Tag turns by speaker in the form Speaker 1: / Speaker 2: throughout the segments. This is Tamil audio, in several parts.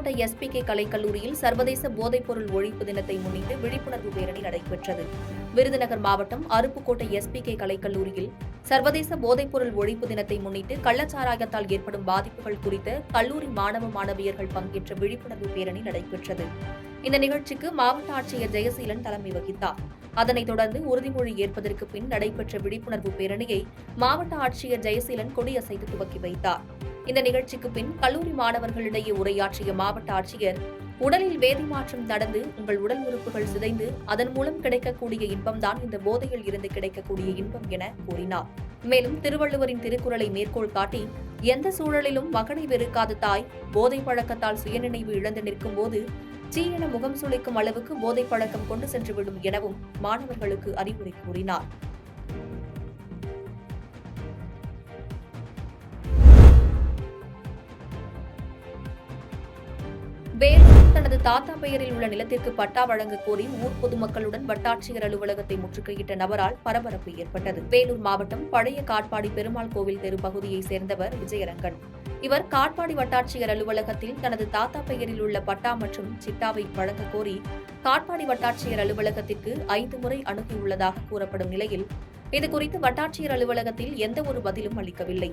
Speaker 1: மாவட்ட SPK கலைக்கல்லூரியில் சர்வதேச போதைப்பொருள் ஒழிப்பு தினத்தை முன்னிட்டு விழிப்புணர்வு பேரணி நடைபெற்றது. விருதுநகர் மாவட்டம் அருப்புக்கோட்டை SPK கலைக்கல்லூரியில் சர்வதேச போதைப்பொருள் ஒழிப்பு தினத்தை முன்னிட்டு கள்ளச்சாராயத்தால் ஏற்படும் பாதிப்புகள் குறித்த கல்லூரி மாணவ மாணவியர்கள் பங்கேற்ற விழிப்புணர்வு பேரணி நடைபெற்றது. இந்த நிகழ்ச்சிக்கு மாவட்ட ஆட்சியர் ஜெயசீலன் தலைமை வகித்தார். அதனைத் தொடர்ந்து உறுதிமொழி ஏற்பதற்கு பின் நடைபெற்ற விழிப்புணர்வு பேரணியை மாவட்ட ஆட்சியர் ஜெயசீலன் கொடியசைத்து துவக்கி வைத்தார். இந்த நிகழ்ச்சிக்கு பின் கல்லூரி மாணவர்களிடையே உரையாற்றிய மாவட்ட ஆட்சியர், உடலில் வேதி மாற்றம் நடந்து உங்கள் உடல் உறுப்புகள் சிதைந்து அதன் மூலம் கிடைக்கக்கூடிய இன்பம்தான் இந்த போதையில் இருந்து கிடைக்கக்கூடிய இன்பம் என கூறினார். மேலும் திருவள்ளுவரின் திருக்குறளை மேற்கோள் காட்டி, எந்த சூழலிலும் மகனை வெறுக்காத தாய் போதை பழக்கத்தால் சுயநினைவு இழந்து நிற்கும் போது சீ என முகம் சுளிக்கும் அளவுக்கு போதை பழக்கம் கொண்டு சென்றுவிடும் எனவும் மாணவர்களுக்கு அறிவுரை கூறினார். வேலூரில் தனது தாத்தா பெயரில் உள்ள நிலத்திற்கு பட்டா வழங்க கோரி ஊர் பொதுமக்களுடன் வட்டாட்சியர் அலுவலகத்தை முற்றுகையிட்ட நபரால் பரபரப்பு ஏற்பட்டது. வேலூர் மாவட்டம் பழைய காட்பாடி பெருமாள் கோவில் தெரு பகுதியைச் சேர்ந்தவர் விஜயரங்கன். இவர் காட்பாடி வட்டாட்சியர் அலுவலகத்தில் தனது தாத்தா பெயரில் உள்ள பட்டா மற்றும் சிட்டாவை வழங்க கோரி காட்பாடி வட்டாட்சியர் அலுவலகத்திற்கு 5 முறை அணுகியுள்ளதாக கூறப்படும் நிலையில் இதுகுறித்து வட்டாட்சியர் அலுவலகத்தில் எந்த ஒரு பதிலும் அளிக்கவில்லை.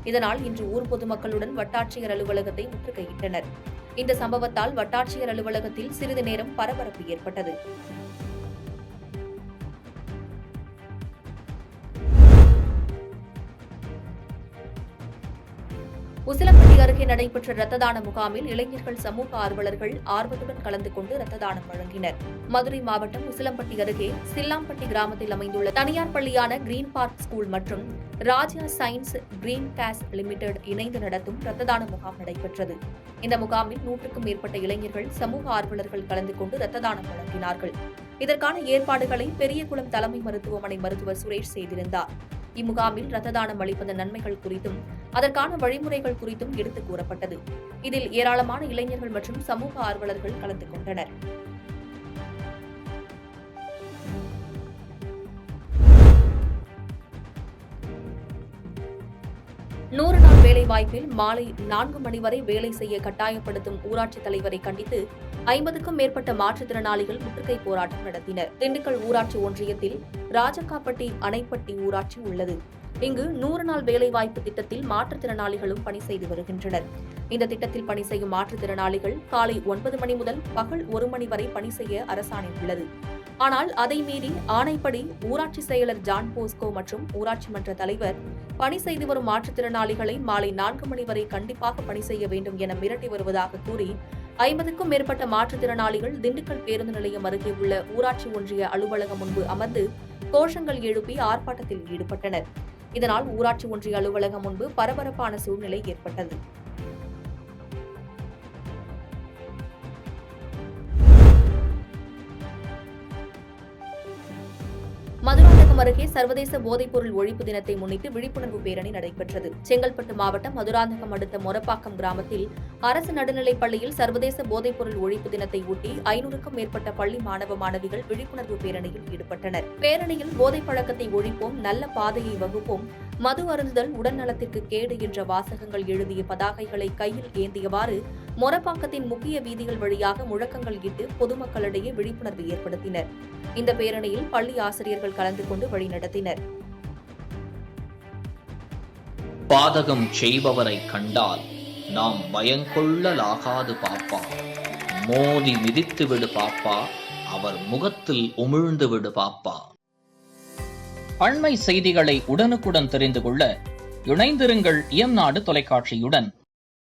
Speaker 1: இதனால் இன்று ஊர் பொதுமக்களுடன் வட்டாட்சியர் அலுவலகத்தை முற்றுகையிட்டனர். இந்த சம்பவத்தால் வட்டாட்சியர் அலுவலகத்தில் சிறிது நேரம் பரபரப்பு ஏற்பட்டது. உசிலம்பட்டி அருகே நடைபெற்ற ரத்த தான முகாமில் இளைஞர்கள், சமூக ஆர்வலர்கள் ஆர்வத்துடன் கலந்து கொண்டு ரத்த தானம் வழங்கினர். மதுரை மாவட்டம் உசிலம்பட்டி அருகே சில்லாம்பட்டி கிராமத்தில் அமைந்துள்ள தனியார் பள்ளியான கிரீன் பார்க் ஸ்கூல் மற்றும் ராஜா சயின்ஸ் கிரீன் கேஸ் லிமிடெட் இணைந்து நடத்தும் ரத்த தான முகாம் நடைபெற்றது. இந்த முகாமில் 100க்கும் மேற்பட்ட இளைஞர்கள், சமூக ஆர்வலர்கள் கலந்து கொண்டு ரத்த தானம் வழங்கினார்கள். இதற்கான ஏற்பாடுகளை பெரியகுளம் தலைமை மருத்துவமனை மருத்துவர் சுரேஷ் செய்திருந்தார். இம்முகாமில் ரத்த தானம் அளிப்பதன் நன்மைகள் குறித்தும் அதற்கான வழிமுறைகள் குறித்தும் எடுத்துக் கூறப்பட்டது. இதில் ஏராளமான இளைஞர்கள் மற்றும் சமூக ஆர்வலர்கள் கலந்து கொண்டனர். நூறு நாள் வேலைவாய்ப்பில் மாலை 4 மணி வரை வேலை செய்ய கட்டாயப்படுத்தும் ஊராட்சித் தலைவரை கண்டித்து 50க்கும் மேற்பட்ட மாற்றுத்திறனாளிகள் முற்றுகை போராட்டம் நடத்தினர். திண்டுக்கல் ஊராட்சி ஒன்றியத்தில் ராஜக்காப்பட்டி அணைப்பட்டி ஊராட்சி உள்ளது. இங்கு 100 நாள் வேலைவாய்ப்பு திட்டத்தில் மாற்றுத்திறனாளிகளும் பணி செய்து வருகின்றனர். இந்த திட்டத்தில் பணி செய்யும் மாற்றுத்திறனாளிகள் காலை 9 மணி முதல் பகல் 1 மணி வரை பணி செய்ய அரசாணை உள்ளது. ஆனால் அதை மீறி ஆணைப்படி ஊராட்சி செயலர் ஜான் போஸ்கோ மற்றும் ஊராட்சி மன்ற தலைவர் பணி செய்து வரும் மாற்றுத்திறனாளிகளை மாலை 4 மணி வரை கண்டிப்பாக பணி செய்ய வேண்டும் என மிரட்டி வருவதாக கூறி 50க்கும் மேற்பட்ட மாற்றுத்திறனாளிகள் திண்டுக்கல் பேருந்து நிலையம் அருகே உள்ள ஊராட்சி ஒன்றிய அலுவலகம் முன்பு அமர்ந்து கோஷங்கள் எழுப்பி ஆர்ப்பாட்டத்தில் ஈடுபட்டனர். இதனால் ஊராட்சி ஒன்றிய அலுவலகம் முன்பு பரபரப்பான சூழ்நிலை ஏற்பட்டது. மதுராந்தகம் அருகே சர்வதேச போதைப்பொருள் ஒழிப்பு தினத்தை முன்னிட்டு விழிப்புணர்வு பேரணி நடைபெற்றது. செங்கல்பட்டு மாவட்டம் மதுராந்தகம் அடுத்த மொரப்பாக்கம் கிராமத்தில் அரசு நடுநிலைப் பள்ளியில் சர்வதேச போதைப்பொருள் ஒழிப்பு தினத்தை ஒட்டி 500க்கும் மேற்பட்ட பள்ளி மாணவ மாணவிகள் விழிப்புணர்வு பேரணியில் ஈடுபட்டனர். பேரணியில் போதைப் பழக்கத்தை ஒழிப்போம், நல்ல பாதையை வகுப்போம், மது அருந்துதல் உடல் நலத்திற்கு கேடு என்ற வாசகங்கள் எழுதிய பதாகைகளை கையில் ஏந்தியவாறு மொரப்பாக்கத்தின் முக்கிய வீதிகள் வழியாக முழக்கங்கள் இட்டு பொதுமக்களிடையே விழிப்புணர்வு ஏற்படுத்தினர். இந்த பேரணியில் பள்ளி ஆசிரியர்கள் கலந்து கொண்டு வழிநடத்தினர்.
Speaker 2: பாதகம் செய்பவரை கண்டால் நாம் பயங்கொள்ளலாகாது பாப்பா, மோதி மிதித்து விடு பாப்பா, அவர் முகத்தில் உமிழ்ந்து விடு பாப்பா. அண்மை செய்திகளை உடனுக்குடன் தெரிந்து கொள்ள இணைந்திருங்கள் இயம்நாடு தொலைக்காட்சியுடன்.